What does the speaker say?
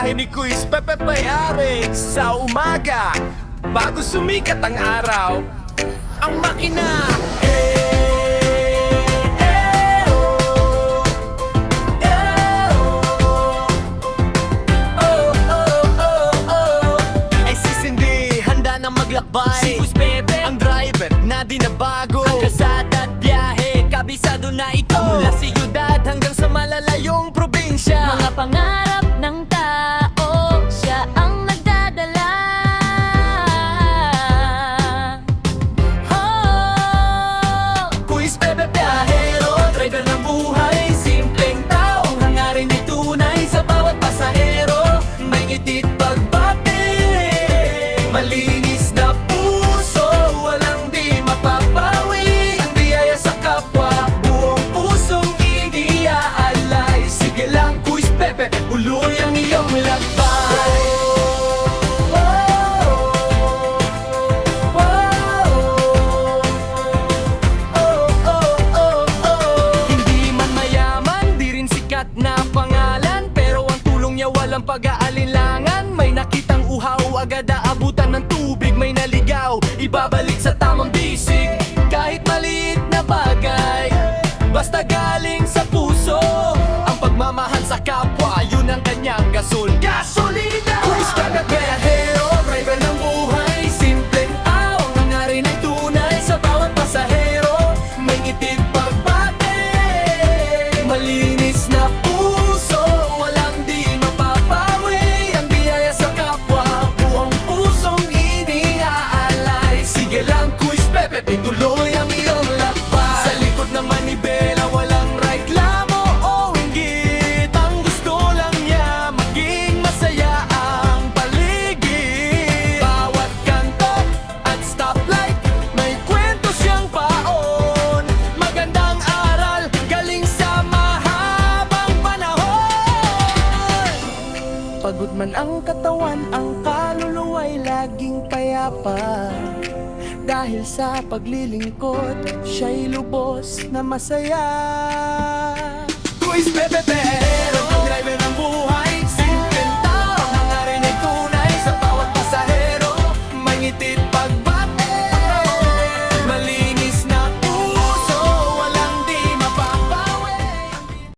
biyahe ni Quiz Pepe Payari. Sa umaga, bago sumikat ang araw, ang makina ay sisindi, handa na maglakbay. Si Quiz Pepe, ang driver na di na bago. ang kalsada at biyahe, kabisado na ito. Mula siyudad hanggang sa malalayong probinsya. Mga pangarap ng tao, siya ang nagdadala. Oh, Quiz Pepe Piyahero, driver ng buhay. Simpleng taong hangarin ay tunay. Sa bawat pasahero, may ngitit pagbati. Malinis na puso, walang di mapapawi. Ang biyaya sa kapwa, buong pusong iniaalay. Sige lang Quiz Pepe, tuloy ang iyong lakbay. Hindi man mayaman, di rin sikat na pangalan, pero ang tulong niya walang pag-aalinlangan. May nakitang uhaw, agad aabutan ng tubig. May naligaw, ibabalik sa tamang bisig. Kahit maliit na bagay, basta galing sa puso. Ang pagmamahal sa kapwa, yun ang kanyang gasolina. Quiz Pepe Piyahero, driver ng buhay. Simpleng tao, hangarin ay tunay. Sa bawat pasahero, may ngitid pagbati. Malinis na puso, walang di mapapawi. Ang biyaya sa kapwa, buong pusong iniaalay. Sige lang Quiz Pepe, tuloy ang iyong lakbay. Sa likod ng manibela, walang reklamo o inggit. Ang gusto lang niya, maging masaya ang paligid. Bawat kanto at stoplight, may kwento siyang paon. Magandang aral, galing sa mahabang panahon. Pagod man ang katawan, ang kaluluwa'y laging payapa. Dahil sa paglilingkod, siya'y lubos na masaya. Quiz Pepe Pero